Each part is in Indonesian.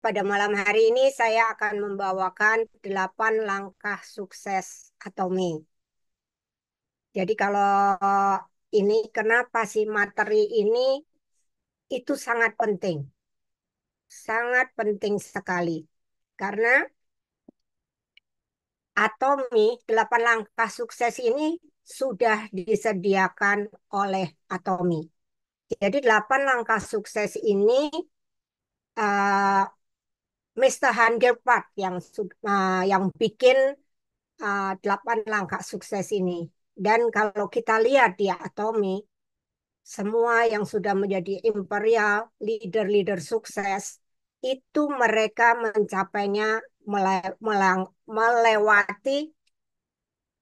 pada malam hari ini saya akan membawakan 8 langkah sukses Atomi. Jadi kalau ini kenapa sih materi ini itu sangat penting sekali. Karena Atomi 8 langkah sukses ini sudah disediakan oleh Atomi. Jadi 8 langkah sukses ini uh, Mr. Hungerford yang bikin 8 langkah sukses ini. Dan kalau kita lihat di Atomi, semua yang sudah menjadi imperial, leader-leader sukses, itu mereka mencapainya melewati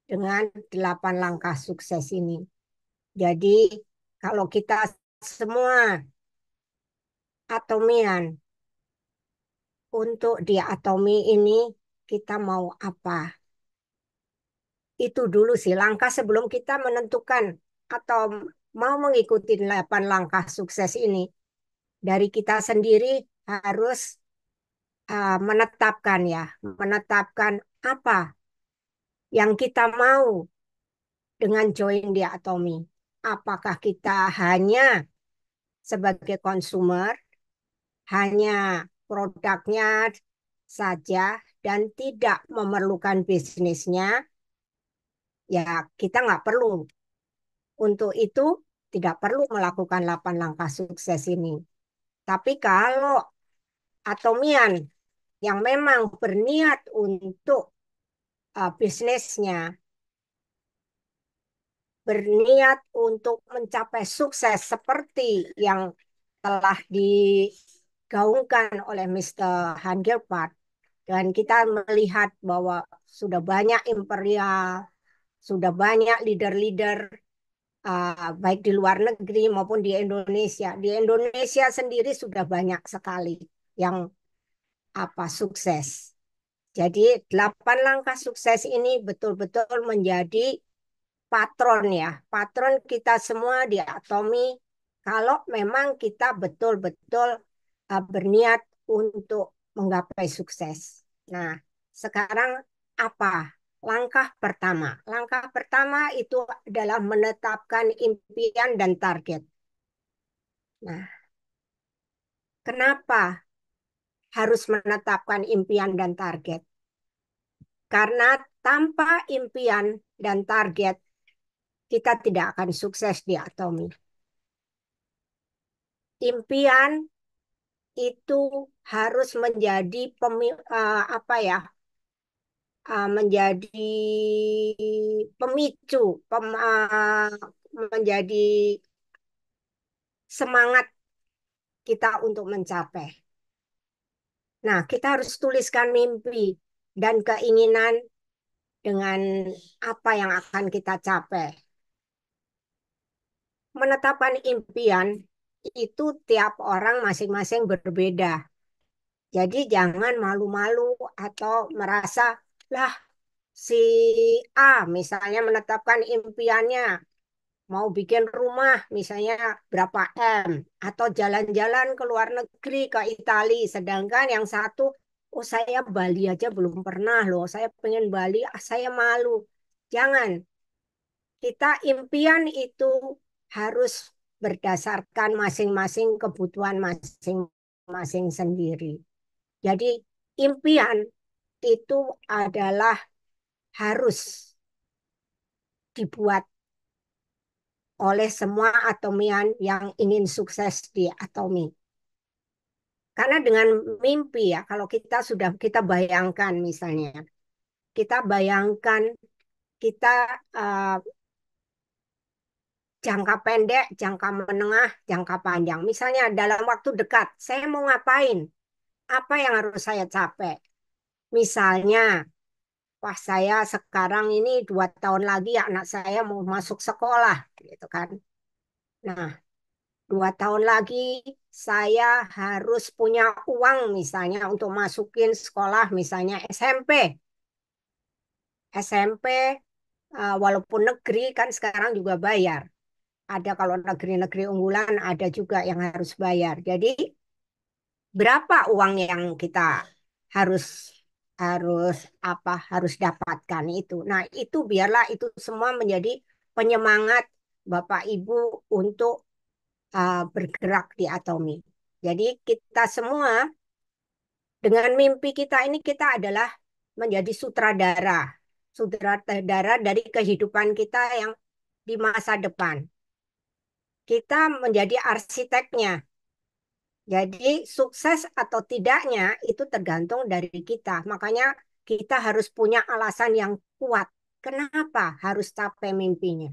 dengan 8 langkah sukses ini. Jadi kalau kita semua atomian untuk di Atomi ini, kita mau apa? Itu dulu sih langkah sebelum kita menentukan atau mau mengikuti 8 langkah sukses ini. Dari kita sendiri harus menetapkan apa yang kita mau dengan join di Atomi. Apakah kita hanya sebagai konsumer, hanya produknya saja dan tidak memerlukan bisnisnya, ya kita nggak perlu. Untuk itu tidak perlu melakukan 8 langkah sukses ini. Tapi kalau atomian yang memang berniat untuk bisnisnya, berniat untuk mencapai sukses seperti yang telah digaungkan oleh Mr. Hungerford, dan kita melihat bahwa sudah banyak imperial, sudah banyak leader-leader baik di luar negeri maupun di Indonesia. Di Indonesia sendiri sudah banyak sekali yang sukses. Jadi 8 langkah sukses ini betul-betul menjadi patron ya, patron kita semua di Atomi kalau memang kita betul-betul berniat untuk menggapai sukses. Nah, sekarang apa? Langkah pertama. Langkah pertama itu adalah menetapkan impian dan target. Nah, kenapa harus menetapkan impian dan target? Karena tanpa impian dan target, kita tidak akan sukses di Atomi. Impian itu harus menjadi menjadi pemicu, menjadi semangat kita untuk mencapai. Nah, kita harus tuliskan mimpi dan keinginan dengan apa yang akan kita capai. Menetapkan impian itu tiap orang masing-masing berbeda. Jadi jangan malu-malu atau merasa, lah si A misalnya menetapkan impiannya mau bikin rumah misalnya berapa M atau jalan-jalan ke luar negeri ke Italia, sedangkan yang satu, oh saya Bali aja belum pernah loh, saya pengen Bali, saya malu. Jangan, kita impian itu harus berdasarkan masing-masing kebutuhan masing-masing sendiri. Jadi impian itu adalah harus dibuat oleh semua atomian yang ingin sukses di Atomi. Karena dengan mimpi ya, kalau kita bayangkan misalnya, kita bayangkan kita uh, jangka pendek, jangka menengah, jangka panjang. Misalnya dalam waktu dekat, saya mau ngapain? Apa yang harus saya capai? Misalnya, wah saya sekarang ini 2 tahun lagi anak saya mau masuk sekolah, gitu kan. Nah, 2 tahun lagi saya harus punya uang misalnya untuk masukin sekolah misalnya SMP. SMP walaupun negeri kan sekarang juga bayar. Ada kalau negeri-negeri unggulan ada juga yang harus bayar. Jadi berapa uang yang kita harus harus harus dapatkan itu. Nah, itu biarlah itu semua menjadi penyemangat Bapak Ibu untuk bergerak di Atomi. Jadi kita semua dengan mimpi kita ini kita adalah menjadi sutradara. Sutradara dari kehidupan kita yang di masa depan. Kita menjadi arsiteknya. Jadi sukses atau tidaknya itu tergantung dari kita. Makanya kita harus punya alasan yang kuat. Kenapa harus capai mimpinya?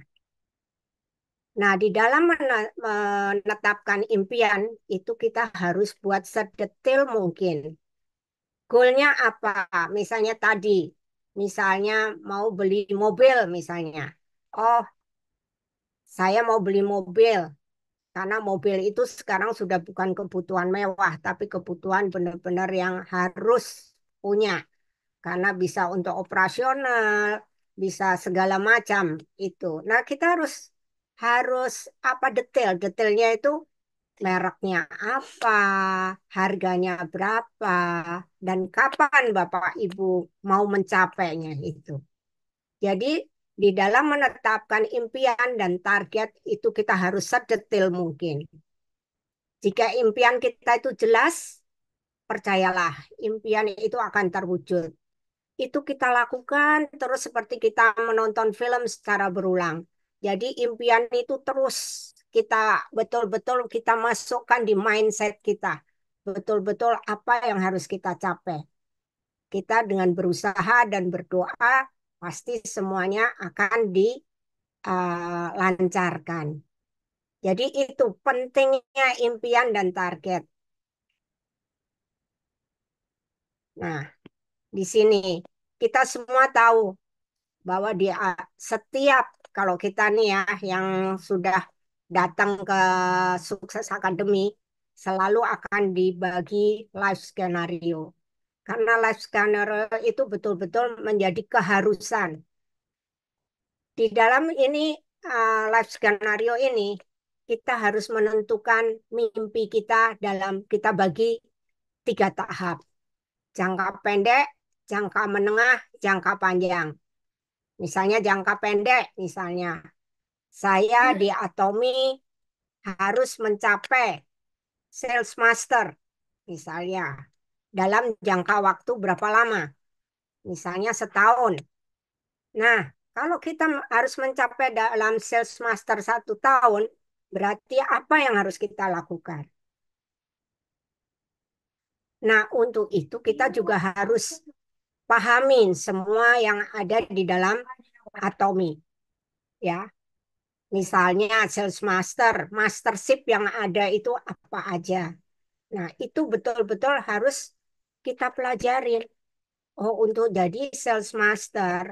Nah, di dalam menetapkan impian itu kita harus buat sedetil mungkin. Goalnya apa? Misalnya tadi, misalnya mau beli mobil misalnya. Oh, saya mau beli mobil karena mobil itu sekarang sudah bukan kebutuhan mewah, tapi kebutuhan benar-benar yang harus punya karena bisa untuk operasional, bisa segala macam itu. Nah, kita harus harus apa detailnya itu mereknya apa, harganya berapa, dan kapan Bapak Ibu mau mencapainya itu. Jadi di dalam menetapkan impian dan target itu kita harus sedetil mungkin. Jika impian kita itu jelas, percayalah impian itu akan terwujud. Itu kita lakukan terus seperti kita menonton film secara berulang. Jadi impian itu terus kita betul-betul kita masukkan di mindset kita. Betul-betul apa yang harus kita capai. Kita dengan berusaha dan berdoa pasti semuanya akan dilancarkan. Jadi itu pentingnya impian dan target. Nah, di sini kita semua tahu bahwa di setiap kalau kita nih ya yang sudah datang ke Sukses Academy selalu akan dibagi life scenario. Karena life scenario itu betul-betul menjadi keharusan. Di dalam ini life scenario ini kita harus menentukan mimpi kita dalam kita bagi 3 tahap. Jangka pendek, jangka menengah, jangka panjang. Misalnya jangka pendek, misalnya saya di Atomi harus mencapai sales master, misalnya dalam jangka waktu berapa lama? Misalnya setahun. Nah, kalau kita harus mencapai dalam sales master 1 tahun, berarti apa yang harus kita lakukan? Nah, untuk itu kita juga harus pahamin semua yang ada di dalam Atomi, ya. Misalnya sales master, mastership yang ada itu apa aja. Nah, itu betul-betul harus kita pelajarin. Oh, untuk jadi sales master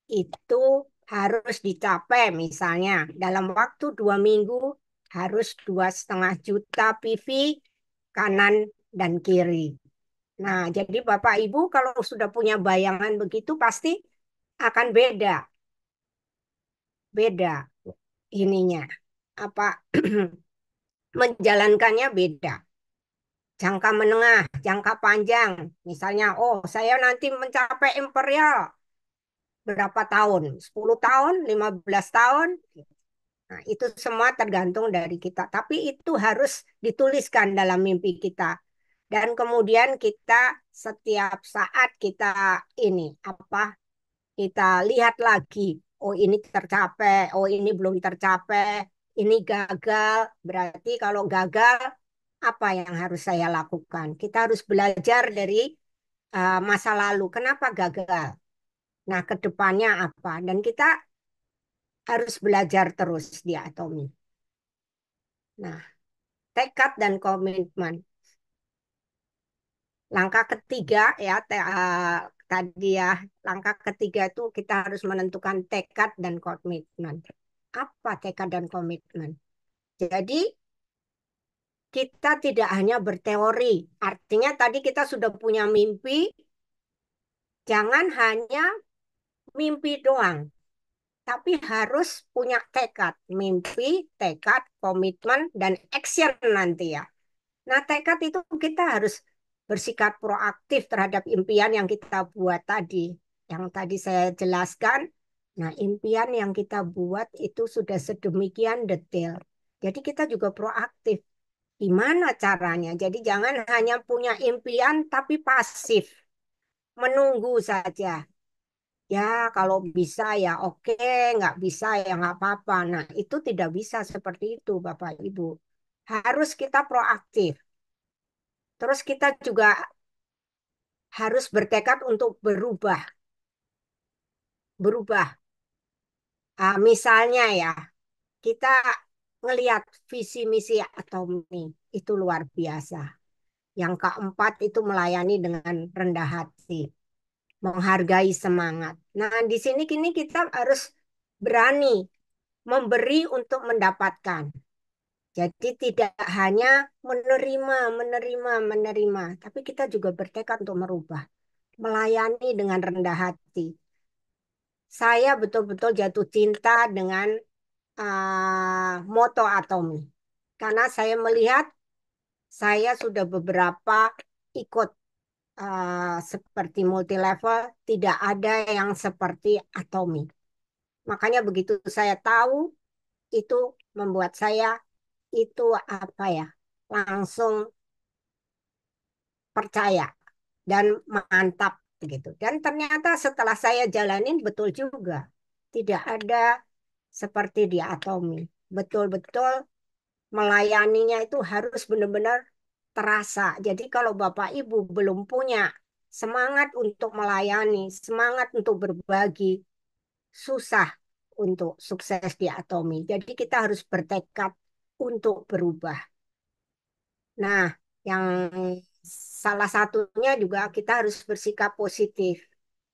itu harus dicapai misalnya dalam waktu 2 minggu harus 2,5 juta PV kanan dan kiri. Nah, jadi Bapak Ibu kalau sudah punya bayangan begitu pasti akan beda ininya. Apa menjalankannya beda. Jangka menengah, jangka panjang. Misalnya, oh saya nanti mencapai imperial berapa tahun? 10 tahun, 15 tahun. Nah, itu semua tergantung dari kita. Tapi itu harus dituliskan dalam mimpi kita. Dan kemudian kita setiap saat kita ini apa? Kita lihat lagi. Oh ini tercapai, oh ini belum tercapai, ini gagal. Berarti kalau gagal, apa yang harus saya lakukan? Kita harus belajar dari masa lalu. Kenapa gagal? Nah, ke depannya apa? Dan kita harus belajar terus di Atomi. Nah, tekad dan komitmen. Langkah ketiga ya, tadi ya, langkah ketiga itu kita harus menentukan tekad dan komitmen. Apa tekad dan komitmen? Jadi kita tidak hanya berteori. Artinya tadi kita sudah punya mimpi, jangan hanya mimpi doang. Tapi harus punya tekad, mimpi, tekad, komitmen, dan action nanti ya. Nah, tekad itu kita harus bersikap proaktif terhadap impian yang kita buat tadi. Yang tadi saya jelaskan, nah impian yang kita buat itu sudah sedemikian detail. Jadi kita juga proaktif. Gimana caranya? Jadi jangan hanya punya impian tapi pasif, menunggu saja. Ya, kalau bisa ya oke, nggak bisa ya nggak apa-apa. Nah, itu tidak bisa seperti itu, Bapak Ibu. Harus kita proaktif. Terus kita juga harus bertekad untuk berubah. Berubah. Misalnya ya, kita ngelihat visi misi Atomi itu luar biasa. Yang keempat itu melayani dengan rendah hati, menghargai semangat. Nah, di sini kini kita harus berani memberi untuk mendapatkan. Jadi tidak hanya menerima, menerima, menerima, tapi kita juga bertekad untuk merubah, melayani dengan rendah hati. Saya betul-betul jatuh cinta dengan moto Atomi. Karena saya melihat saya sudah beberapa ikut seperti multi level, tidak ada yang seperti Atomi. Makanya begitu saya tahu itu membuat saya itu apa ya, langsung percaya dan mantap gitu. Dan ternyata setelah saya jalanin betul juga. Tidak ada seperti di Atomi. Betul-betul melayaninya itu harus benar-benar terasa. Jadi kalau Bapak Ibu belum punya semangat untuk melayani, semangat untuk berbagi, susah untuk sukses di Atomi. Jadi kita harus bertekad untuk berubah. Nah, yang salah satunya juga kita harus bersikap positif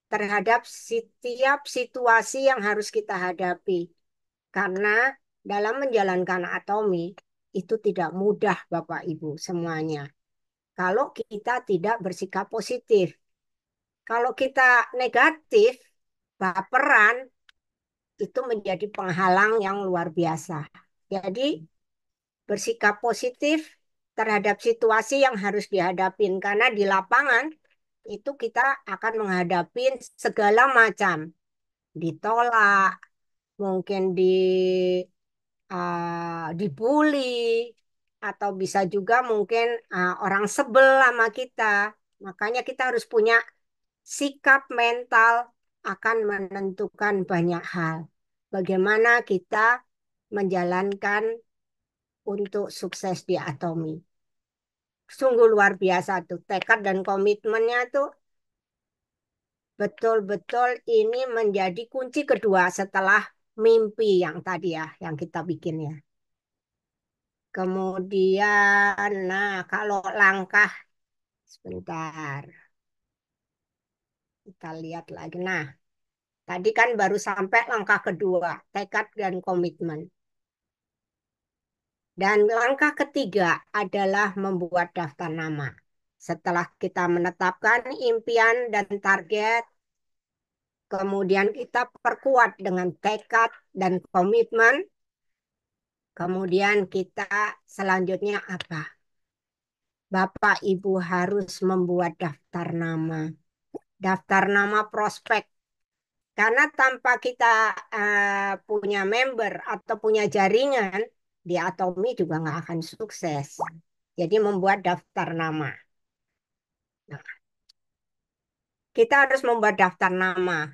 terhadap setiap situasi yang harus kita hadapi. Karena dalam menjalankan Atomi itu tidak mudah Bapak Ibu semuanya. Kalau kita tidak bersikap positif. Kalau kita negatif, baperan, itu menjadi penghalang yang luar biasa. Jadi bersikap positif terhadap situasi yang harus dihadapin. Karena di lapangan itu kita akan menghadapi segala macam. Ditolak, mungkin dibully, atau bisa juga mungkin orang sebel sama kita. Makanya kita harus punya sikap mental akan menentukan banyak hal. Bagaimana kita menjalankan untuk sukses di Atomi. Sungguh luar biasa tuh. Tekad dan komitmennya tuh betul-betul ini menjadi kunci kedua setelah mimpi yang tadi ya, yang kita bikin ya. Kemudian, nah kalau langkah, sebentar, kita lihat lagi. Nah, tadi kan baru sampai langkah kedua, tekad dan komitmen. Dan langkah ketiga adalah membuat daftar nama. Setelah kita menetapkan impian dan target, kemudian kita perkuat dengan tekad dan komitmen, kemudian kita selanjutnya apa? Bapak Ibu harus membuat daftar nama. Daftar nama prospek. Karena tanpa kita punya member atau punya jaringan, di Atomi juga nggak akan sukses. Jadi membuat daftar nama. Nah, kita harus membuat daftar nama.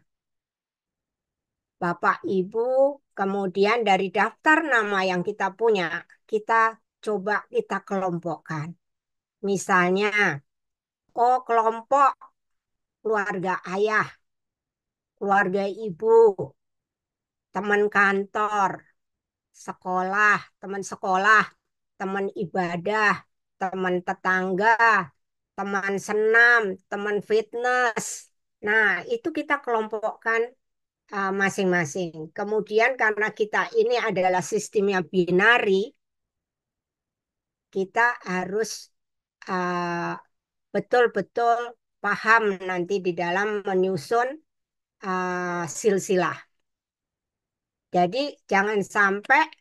Bapak, Ibu, kemudian dari daftar nama yang kita punya, kita coba kita kelompokkan. Misalnya, oh kelompok keluarga ayah, keluarga ibu, teman kantor, sekolah, teman sekolah, teman ibadah, teman tetangga, teman senam, teman fitness. Nah, itu kita kelompokkan masing-masing. Kemudian karena kita ini adalah sistemnya binari, kita harus uh, betul-betul paham nanti di dalam menyusun silsilah. Jadi jangan sampai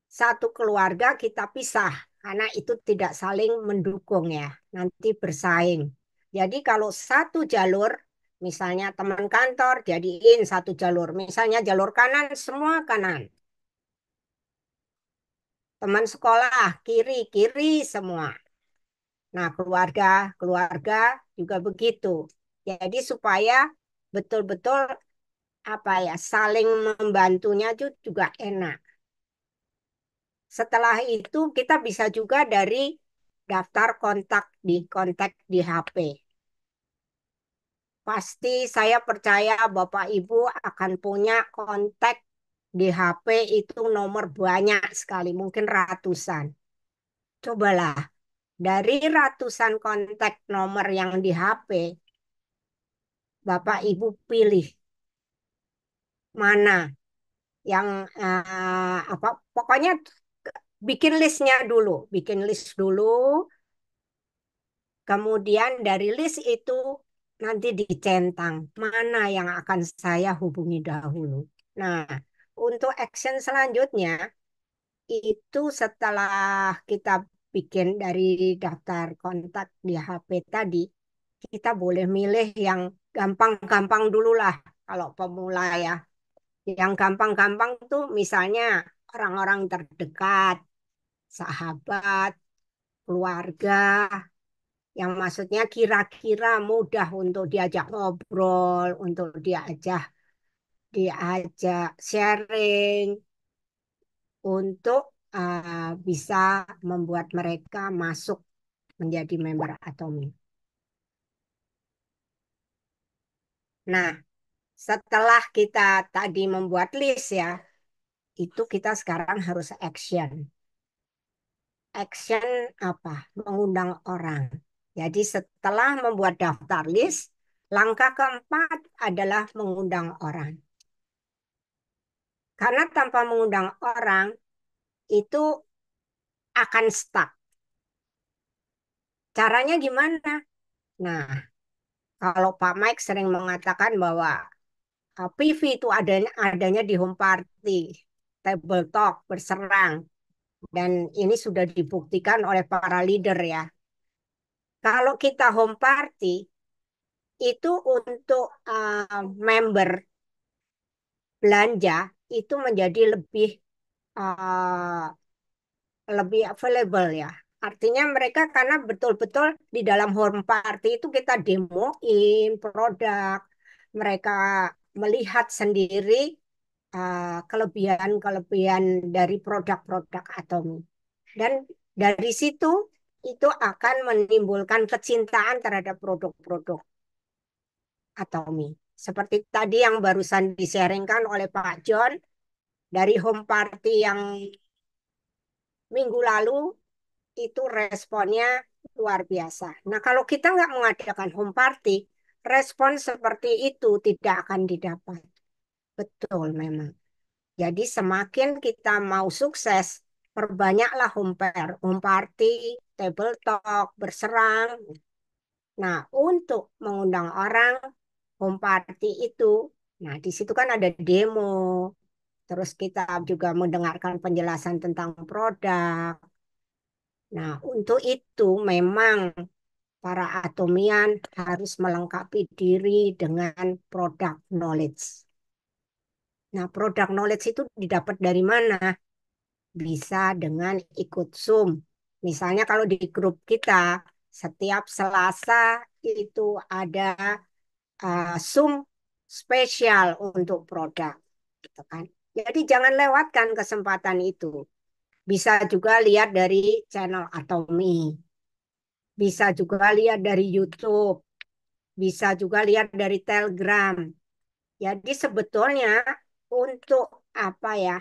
satu keluarga kita pisah. karena itu tidak saling mendukung ya, nanti bersaing. Jadi kalau satu jalur, misalnya teman kantor jadiin satu jalur, misalnya jalur kanan semua kanan, teman sekolah kiri-kiri semua. Nah, keluarga juga begitu. Jadi supaya betul-betul apa ya, saling membantunya itu juga enak. Setelah itu kita bisa juga dari daftar kontak di HP. Pasti saya percaya Bapak Ibu akan punya kontak di HP itu nomor banyak sekali, mungkin ratusan. Cobalah dari ratusan kontak nomor yang di HP, Bapak Ibu pilih mana yang apa pokoknya bikin list dulu, kemudian dari list itu nanti dicentang mana yang akan saya hubungi dahulu. Nah, untuk action selanjutnya itu setelah kita bikin dari daftar kontak di HP tadi, kita boleh milih yang gampang-gampang dulu lah kalau pemula ya. Yang gampang-gampang tuh misalnya orang-orang terdekat, sahabat, keluarga, yang maksudnya kira-kira mudah untuk diajak ngobrol, untuk diajak diajak sharing, untuk bisa membuat mereka masuk menjadi member Atomi. Nah, setelah kita tadi membuat list ya, itu kita sekarang harus action. Action apa? Mengundang orang. Jadi setelah membuat daftar list, langkah keempat adalah mengundang orang. Karena tanpa mengundang orang, itu akan stuck. Caranya gimana? Nah, kalau Pak Mike sering mengatakan bahwa PV itu adanya di home party, table talk, berserang. Dan ini sudah dibuktikan oleh para leader ya. Kalau kita home party, itu untuk member belanja itu menjadi uh, lebih available ya. Artinya mereka karena betul-betul di dalam home party itu kita demoin produk, mereka melihat sendiri kelebihan-kelebihan dari produk-produk Atomi. Dan dari situ itu akan menimbulkan kecintaan terhadap produk-produk Atomi. Seperti tadi yang barusan di-sharingkan oleh Pak John, dari home party yang minggu lalu itu responnya luar biasa. Nah, kalau kita nggak mengadakan home party, respon seperti itu tidak akan didapat. Betul memang. Jadi semakin kita mau sukses, perbanyaklah home party, table talk, berserang. Nah, untuk mengundang orang, home party itu, nah di situ kan ada demo, terus kita juga mendengarkan penjelasan tentang produk. Nah, untuk itu memang para atomian harus melengkapi diri dengan produk knowledge. Nah, produk knowledge itu didapat dari mana? Bisa dengan ikut Zoom. Misalnya kalau di grup kita, setiap Selasa itu ada Zoom spesial untuk produk. Gitu kan. Jadi jangan lewatkan kesempatan itu. Bisa juga lihat dari channel Atomi. Bisa juga lihat dari YouTube. Bisa juga lihat dari Telegram. Jadi sebetulnya untuk apa ya?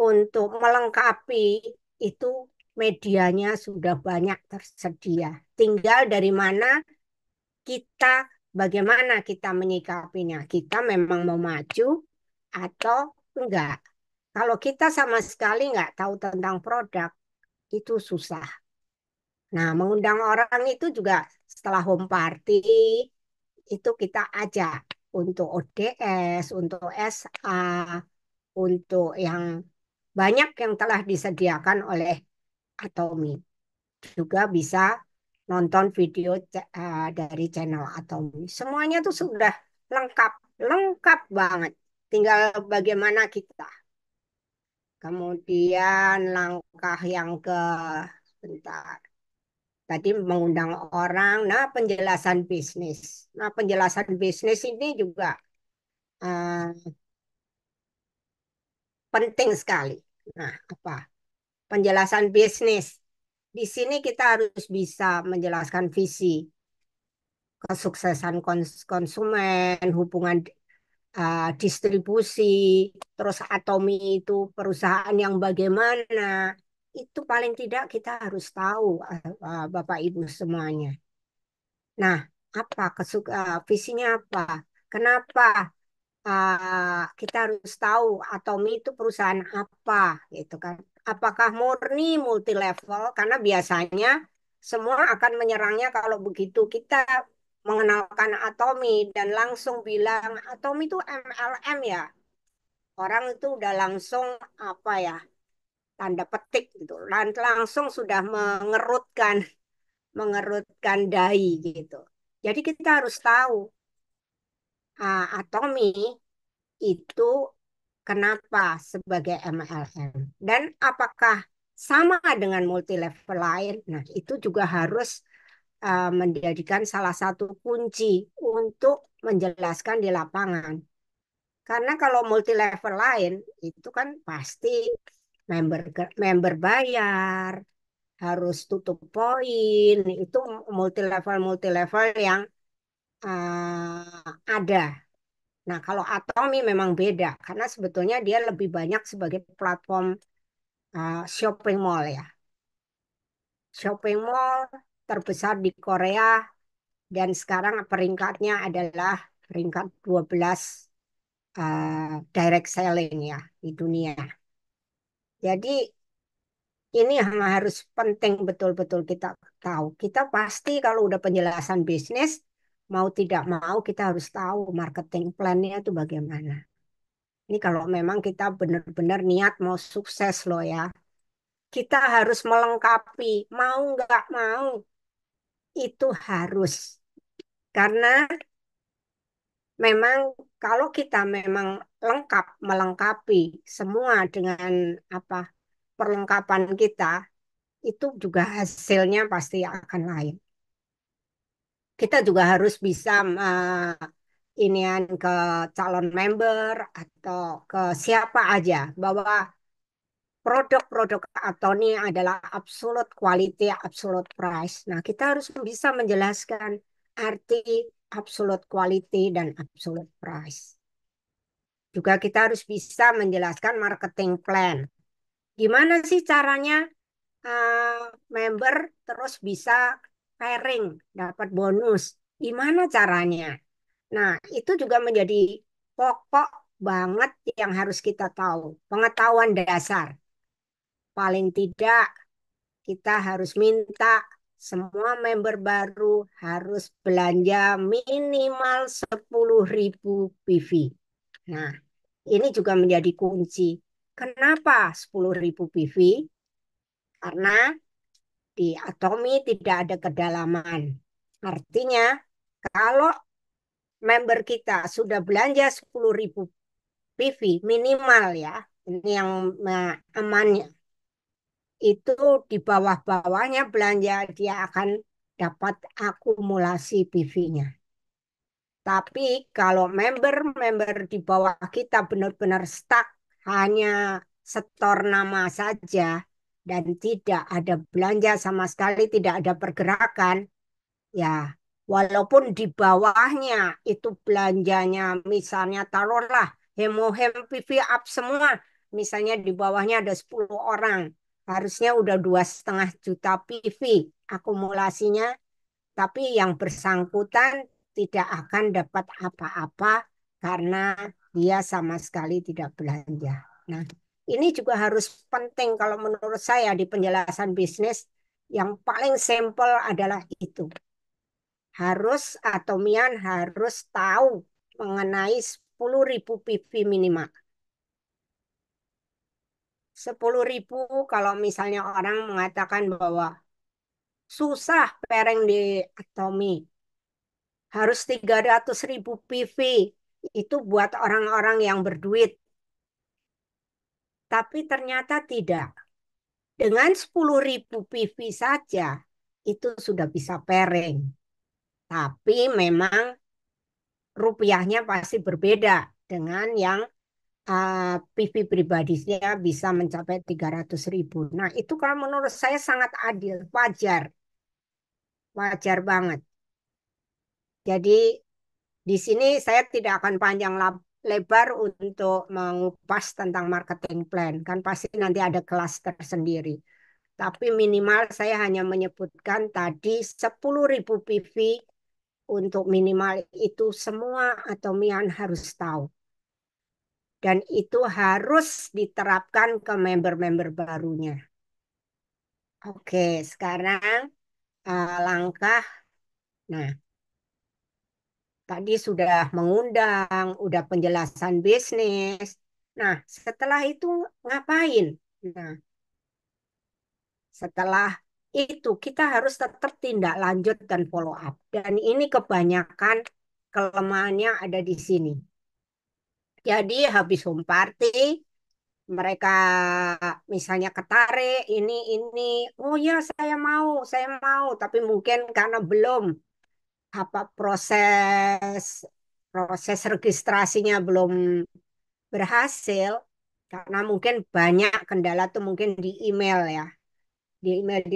Untuk melengkapi itu medianya sudah banyak tersedia. Tinggal dari mana kita, bagaimana kita menyikapinya. Kita memang mau maju atau enggak. Kalau kita sama sekali enggak tahu tentang produk, itu susah. Nah, mengundang orang itu juga setelah home party, itu kita ajak untuk ODS, untuk SA, untuk yang banyak yang telah disediakan oleh Atomi. Juga bisa nonton video dari channel Atomi. Semuanya tuh sudah lengkap, lengkap banget. Tinggal bagaimana kita. Kemudian langkah yang ke bentar. Tadi mengundang orang, nah penjelasan bisnis. Nah penjelasan bisnis ini juga eh, penting sekali. Nah apa? Penjelasan bisnis. Di sini kita harus bisa menjelaskan visi, kesuksesan konsumen, hubungan distribusi, terus Atomi itu perusahaan yang bagaimana. Itu paling tidak kita harus tahu, Bapak Ibu semuanya. Nah, apa visinya apa? Kenapa kita harus tahu Atomi itu perusahaan apa, gitu kan? Apakah murni multi level? Karena biasanya semua akan menyerangnya kalau begitu kita mengenalkan Atomi dan langsung bilang Atomi itu MLM ya. Orang itu udah langsung apa ya? Tanda petik gitu. Langsung sudah mengerutkan dai gitu. Jadi kita harus tahu Atomi itu kenapa sebagai MLM dan apakah sama dengan multi level lain. Nah, itu juga harus menjadikan salah satu kunci untuk menjelaskan di lapangan. Karena kalau multi level lain itu kan pasti member member bayar, harus tutup poin, itu multi level yang ada. Nah, kalau Atomi memang beda karena sebetulnya dia lebih banyak sebagai platform shopping mall ya. Shopping mall terbesar di Korea dan sekarang peringkatnya adalah peringkat 12 direct selling ya di dunia. Jadi ini yang harus penting betul-betul kita tahu. Kita pasti kalau udah penjelasan bisnis, mau tidak mau kita harus tahu marketing plan-nya itu bagaimana. Ini kalau memang kita benar-benar niat mau sukses loh ya. Kita harus melengkapi, mau nggak mau, itu harus. Karena memang kalau kita memang lengkap, melengkapi semua dengan apa perlengkapan kita, itu juga hasilnya pasti akan lain. Kita juga harus bisa inian ke calon member atau ke siapa aja bahwa produk-produk Atoni adalah absolute quality, absolute price. Nah, kita harus bisa menjelaskan arti absolute quality dan absolute price. Juga kita harus bisa menjelaskan marketing plan. Gimana sih caranya member terus bisa pairing, dapat bonus? Gimana caranya? Nah, itu juga menjadi pokok banget yang harus kita tahu. Pengetahuan dasar. Paling tidak kita harus minta semua member baru harus belanja minimal 10.000 PV. Nah, ini juga menjadi kunci. Kenapa 10.000 PV? Karena di Atomi tidak ada kedalaman. Artinya, kalau member kita sudah belanja 10.000 PV minimal ya, ini yang amannya, itu di bawah-bawahnya belanja dia akan dapat akumulasi PV-nya. Tapi kalau member-member di bawah kita benar-benar stuck hanya setor nama saja dan tidak ada belanja sama sekali, tidak ada pergerakan, ya walaupun di bawahnya itu belanjanya misalnya taruhlah Hemohem PV up semua, misalnya di bawahnya ada 10 orang, harusnya udah 2,5 juta PV akumulasinya, tapi yang bersangkutan tidak akan dapat apa-apa karena dia sama sekali tidak belanja. Nah, ini juga harus penting kalau menurut saya di penjelasan bisnis yang paling simpel adalah itu. Harus Atomian harus tahu mengenai 10.000 PV minimal. 10.000 kalau misalnya orang mengatakan bahwa susah pairing di Atomi, harus 300.000 PV. Itu buat orang-orang yang berduit. Tapi ternyata tidak. Dengan 10.000 PV saja, itu sudah bisa pairing. Tapi memang rupiahnya pasti berbeda dengan yang PV pribadinya bisa mencapai 300.000. Nah, itu kalau menurut saya sangat adil, wajar, wajar banget. Jadi di sini saya tidak akan panjang lebar untuk mengupas tentang marketing plan, kan pasti nanti ada kelas tersendiri. Tapi minimal saya hanya menyebutkan tadi 10.000 PV untuk minimal itu semua atomian harus tahu. Dan itu harus diterapkan ke member-member barunya. Oke, sekarang langkah. Nah, tadi sudah mengundang, udah penjelasan bisnis. Nah, setelah itu ngapain? Nah, setelah itu kita harus tetap tindak lanjut dan follow up. Dan ini kebanyakan kelemahannya ada di sini. Jadi habis home party, mereka misalnya ketarik ini, oh ya saya mau, tapi mungkin karena belum apa proses registrasinya belum berhasil karena mungkin banyak kendala tuh mungkin di email ya. Di email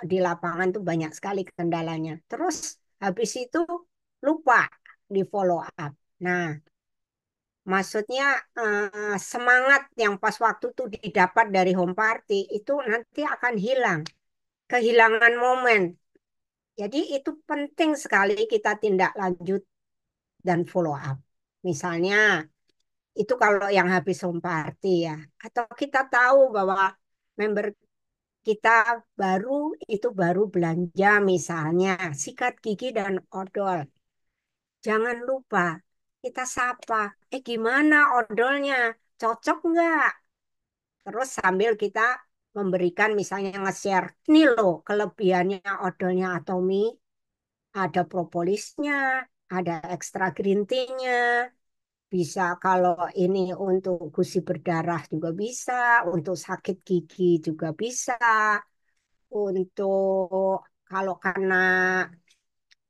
di lapangan tuh banyak sekali kendalanya. Terus habis itu lupa di follow up. Nah, maksudnya semangat yang pas waktu tuh didapat dari home party itu nanti akan hilang, kehilangan momen. Jadi itu penting sekali kita tindak lanjut dan follow up. Misalnya itu kalau yang habis home party ya. Atau kita tahu bahwa member kita baru itu baru belanja misalnya sikat gigi dan odol. Jangan lupa kita sapa. Gimana odolnya? Cocok nggak? Terus sambil kita memberikan misalnya nge-share. Nih loh kelebihannya odolnya Atomi. Ada propolisnya, ada extra green tea-nya. Bisa kalau ini untuk gusi berdarah juga bisa, untuk sakit gigi juga bisa, untuk kalau karena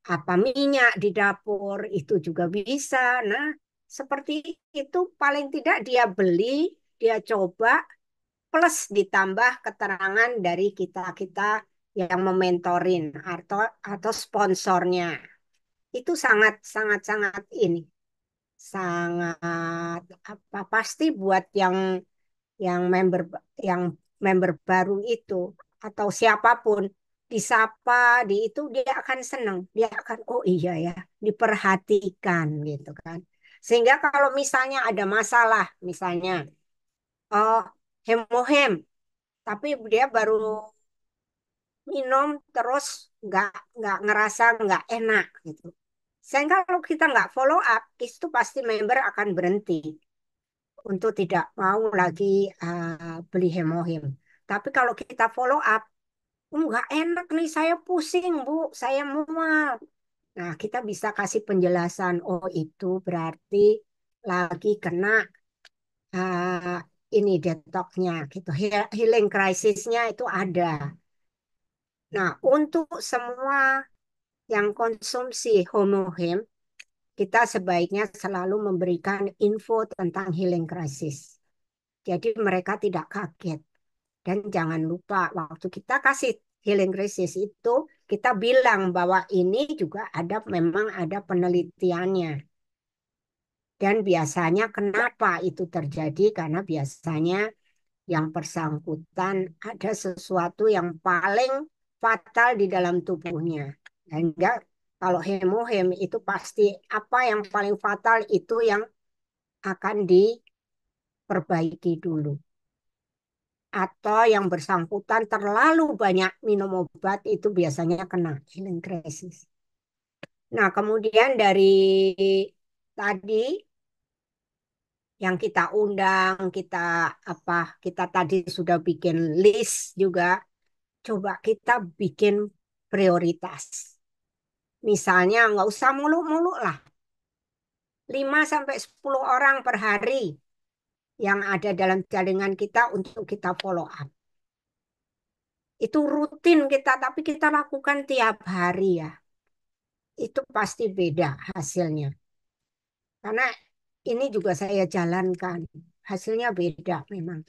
apa minyak di dapur itu juga bisa. Nah, seperti itu paling tidak dia beli, dia coba plus ditambah keterangan dari kita-kita yang mementorin atau sponsornya. Itu sangat sangat sangat ini sangat apa pasti buat yang member yang member baru itu atau siapapun disapa di itu dia akan senang dia akan oh iya ya diperhatikan gitu kan sehingga kalau misalnya ada masalah misalnya oh hemohem tapi dia baru minum terus nggak ngerasa nggak enak gitu sehingga kalau kita nggak follow up itu pasti member akan berhenti untuk tidak mau lagi beli hemohim. Tapi kalau kita follow up, nggak enak nih, saya pusing, Bu, saya mual. Nah, kita bisa kasih penjelasan, oh itu berarti lagi kena uh, ini detoxnya, gitu. Healing crisisnya itu ada. Nah, untuk semua yang konsumsi homohim, kita sebaiknya selalu memberikan info tentang healing crisis. Jadi mereka tidak kaget. Dan jangan lupa, waktu kita kasih healing crisis itu, kita bilang bahwa ini juga memang ada penelitiannya. Dan biasanya kenapa itu terjadi? Karena biasanya yang bersangkutan ada sesuatu yang paling fatal di dalam tubuhnya. Dan enggak, kalau hemohem itu pasti apa yang paling fatal itu yang akan diperbaiki dulu. Atau yang bersangkutan terlalu banyak minum obat itu biasanya kena healing crisis. Nah, kemudian dari tadi yang kita undang, kita apa, kita tadi sudah bikin list juga. Coba kita bikin prioritas. Misalnya nggak usah muluk-muluk lah. 5 sampai 10 orang per hari yang ada dalam jaringan kita untuk kita follow up. Itu rutin kita, tapi kita lakukan tiap hari ya. Itu pasti beda hasilnya. Karena ini juga saya jalankan. Hasilnya beda memang.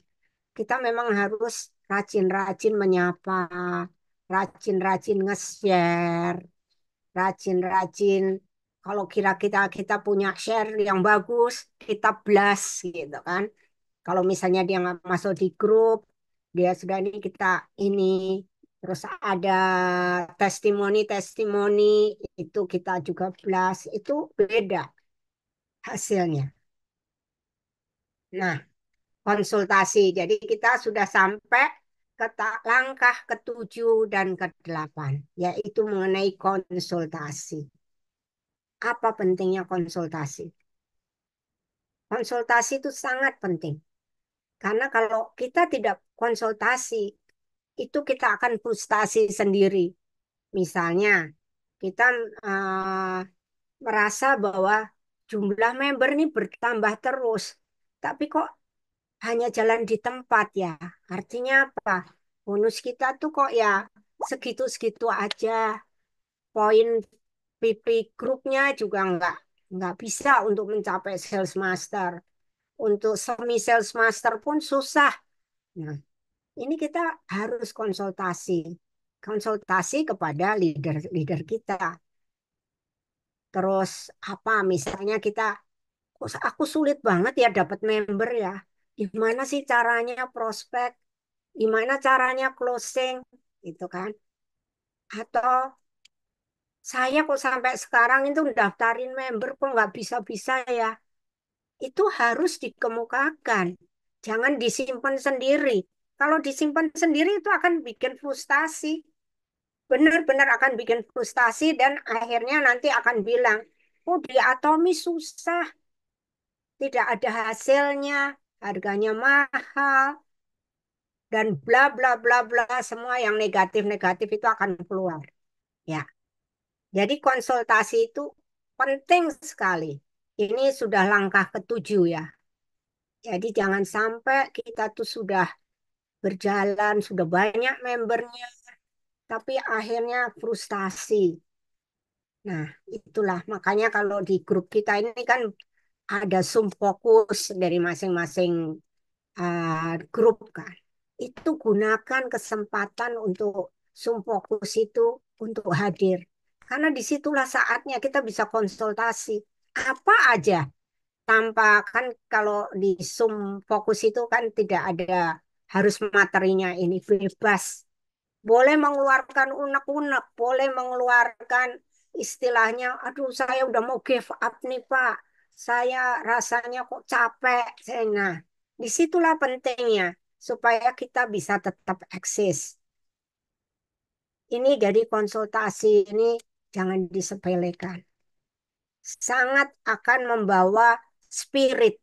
Kita memang harus rajin-rajin menyapa, rajin-rajin nge-share, rajin-rajin kalau kira kita punya share yang bagus, kita blast gitu kan. Kalau misalnya dia nggak masuk di grup, dia sudah ini kita ini terus ada testimoni-testimoni itu kita juga blast, itu beda hasilnya. Nah, konsultasi. Jadi kita sudah sampai ke langkah ketujuh dan kedelapan, yaitu mengenai konsultasi. Apa pentingnya konsultasi? Konsultasi itu sangat penting. Karena kalau kita tidak konsultasi, itu kita akan frustasi sendiri. Misalnya, kita eh, merasa bahwa jumlah member ini bertambah terus, tapi kok hanya jalan di tempat ya. Artinya apa? Bonus kita tuh kok ya segitu-segitu aja. Poin PP grupnya juga nggak bisa untuk mencapai sales master. Untuk semi sales master pun susah. Nah, ini kita harus konsultasi. Konsultasi kepada leader-leader kita. Terus apa misalnya kita, kok aku sulit banget ya dapat member ya. Gimana sih caranya prospek? Gimana caranya closing? Gitu kan. Atau saya kok sampai sekarang itu daftarin member kok nggak bisa-bisa ya. Itu harus dikemukakan. Jangan disimpan sendiri. Kalau disimpan sendiri itu akan bikin frustasi. Benar-benar akan bikin frustasi dan akhirnya nanti akan bilang, oh di Atomi susah, tidak ada hasilnya, harganya mahal, dan bla bla bla bla, semua yang negatif-negatif itu akan keluar. Ya, jadi konsultasi itu penting sekali. Ini sudah langkah ketujuh ya. Jadi jangan sampai kita tuh sudah berjalan, sudah banyak membernya, tapi akhirnya frustasi. Nah, itulah makanya kalau di grup kita ini kan ada sum fokus dari masing-masing grup kan. Itu gunakan kesempatan untuk sum fokus itu untuk hadir. Karena disitulah saatnya kita bisa konsultasi. Apa aja tanpa kan kalau di sum fokus itu kan tidak ada harus materinya ini bebas. Boleh mengeluarkan unek-unek, boleh mengeluarkan istilahnya, aduh saya udah mau give up nih Pak. Saya rasanya kok capek. Nah, disitulah pentingnya supaya kita bisa tetap eksis. Ini jadi konsultasi ini jangan disepelekan. Sangat akan membawa spirit,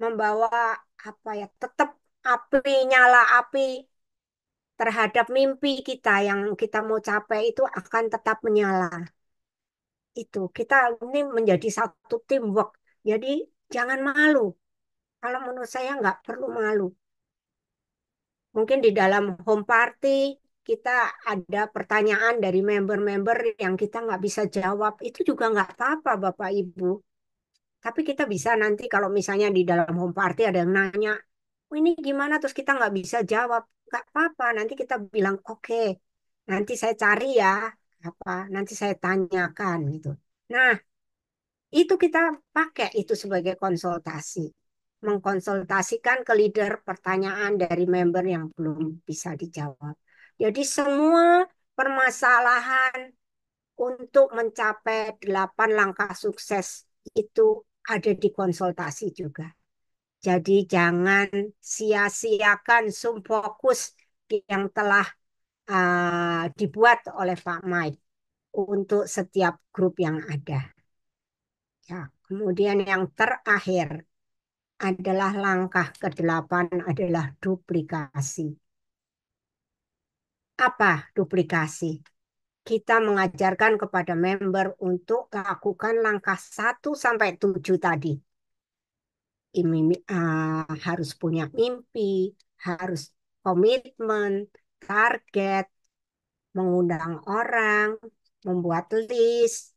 membawa apa ya, tetap api, nyala api terhadap mimpi kita yang kita mau capai itu akan tetap menyala. Itu kita ini menjadi satu teamwork. Jadi jangan malu. Kalau menurut saya nggak perlu malu. Mungkin di dalam home party kita ada pertanyaan dari member-member yang kita nggak bisa jawab. Itu juga nggak apa-apa Bapak Ibu. Tapi kita bisa nanti kalau misalnya di dalam home party ada yang nanya, "Oh, ini gimana?" Terus kita nggak bisa jawab. Nggak apa-apa. Nanti kita bilang, oke, nanti saya cari ya. Apa? Nanti saya tanyakan gitu. Nah, itu kita pakai itu sebagai konsultasi. Mengkonsultasikan ke leader pertanyaan dari member yang belum bisa dijawab. Jadi semua permasalahan untuk mencapai 8 langkah sukses itu ada di konsultasi juga. Jadi jangan sia-siakan Zoom fokus yang telah dibuat oleh Pak Mike untuk setiap grup yang ada. Ya, kemudian yang terakhir, adalah langkah ke-8 adalah duplikasi. Apa duplikasi? Kita mengajarkan kepada member untuk lakukan langkah 1 sampai 7 tadi. Harus punya mimpi, harus komitmen, target, mengundang orang, membuat list,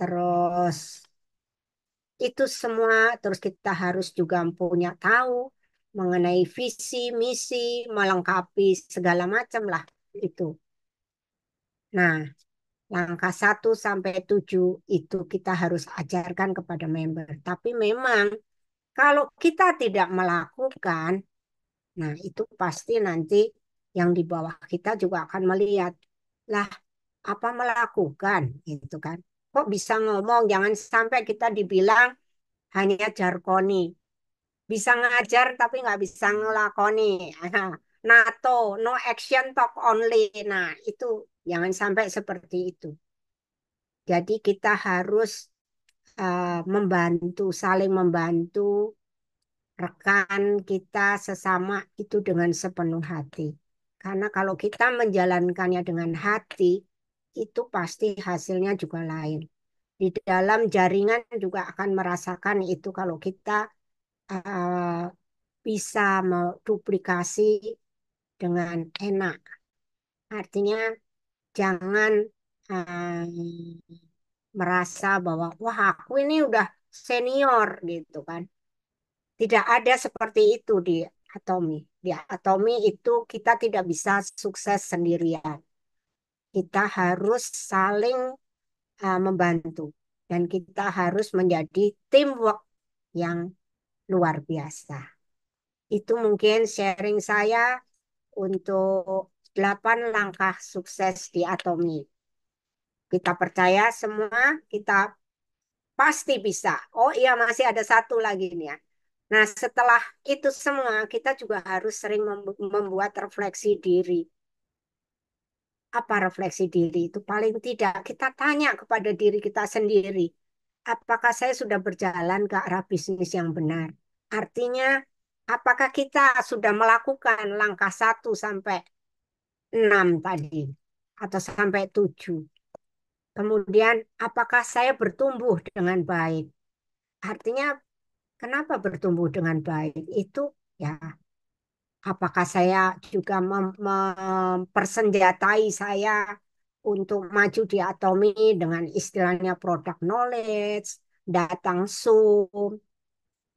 terus itu semua. Terus kita harus juga punya tahu mengenai visi, misi, melengkapi segala macam lah itu. Nah, langkah 1 sampai 7 itu kita harus ajarkan kepada member. Tapi memang kalau kita tidak melakukan, nah itu pasti nanti yang di bawah kita juga akan melihat, lah apa melakukan gitu kan. Kok bisa ngomong, jangan sampai kita dibilang hanya jargoni. Bisa ngajar tapi nggak bisa ngelakoni. NATO, no action talk only. Nah itu jangan sampai seperti itu. Jadi kita harus membantu, saling membantu rekan kita sesama itu dengan sepenuh hati. Karena kalau kita menjalankannya dengan hati, itu pasti hasilnya juga lain. Di dalam jaringan juga akan merasakan itu kalau kita uh, bisa menduplikasi dengan enak. Artinya jangan merasa bahwa wah aku ini udah senior gitu kan. Tidak ada seperti itu di Atomi. Di Atomi itu kita tidak bisa sukses sendirian. Kita harus saling membantu dan kita harus menjadi teamwork yang luar biasa. Itu mungkin sharing saya untuk 8 langkah sukses di Atomi. Kita percaya semua, kita pasti bisa. Oh iya, masih ada satu lagi nih ya. Nah, setelah itu semua, kita juga harus sering membuat refleksi diri. Apa refleksi diri itu? Paling tidak kita tanya kepada diri kita sendiri. Apakah saya sudah berjalan ke arah bisnis yang benar? Artinya, apakah kita sudah melakukan langkah 1 sampai 6 tadi? Atau sampai 7? Kemudian, apakah saya bertumbuh dengan baik? Artinya, kenapa bertumbuh dengan baik? Itu ya, apakah saya juga mempersenjatai saya untuk maju di Atomi dengan istilahnya product knowledge, datang Zoom.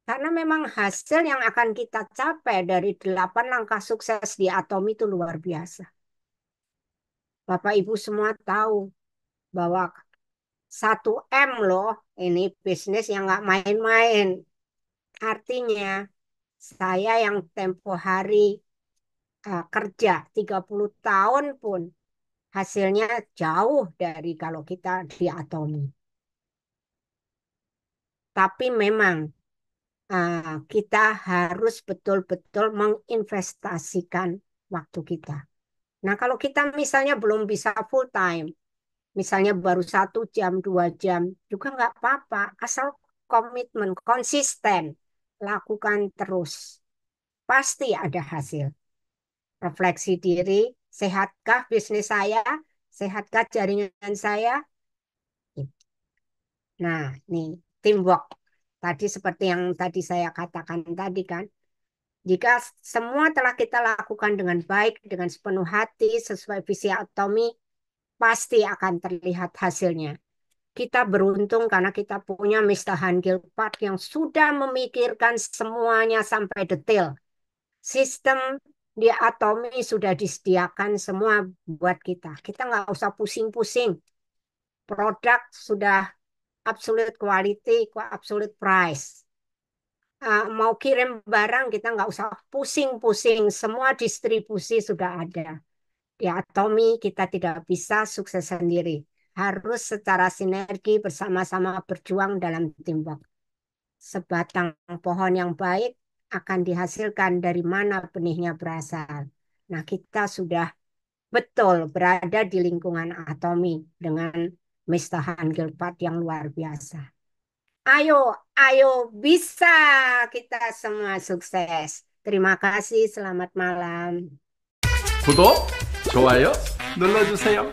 Karena memang hasil yang akan kita capai dari 8 langkah sukses di Atomi itu luar biasa. Bapak Ibu semua tahu bahwa 1 M loh, ini bisnis yang nggak main-main. Artinya saya yang tempo hari kerja 30 tahun pun hasilnya jauh dari kalau kita di Atomi. Tapi memang kita harus betul-betul menginvestasikan waktu kita. Nah, kalau kita misalnya belum bisa full time, misalnya baru 1 jam, 2 jam, juga nggak apa-apa. Asal komitmen, konsisten, lakukan terus. Pasti ada hasil. Refleksi diri, sehatkah bisnis saya? Sehatkah jaringan saya? Nah, nih, teamwork. Tadi seperti yang tadi saya katakan tadi kan. Jika semua telah kita lakukan dengan baik, dengan sepenuh hati, sesuai visi Atomi, pasti akan terlihat hasilnya. Kita beruntung karena kita punya Mr. Han Gilpart yang sudah memikirkan semuanya sampai detail. Sistem di Atomi sudah disediakan semua buat kita. Kita nggak usah pusing-pusing. Produk sudah absolute quality, absolute price. Mau kirim barang kita nggak usah pusing-pusing. Semua distribusi sudah ada. Di Atomi kita tidak bisa sukses sendiri. Harus secara sinergi bersama-sama berjuang dalam teamwork. Sebatang pohon yang baik akan dihasilkan dari mana benihnya berasal. Nah, kita sudah betul berada di lingkungan Atomi dengan Mr. Han Gilpart yang luar biasa. Ayo, ayo, bisa kita semua sukses. Terima kasih, selamat malam. 구독, 좋아요 눌러주세요.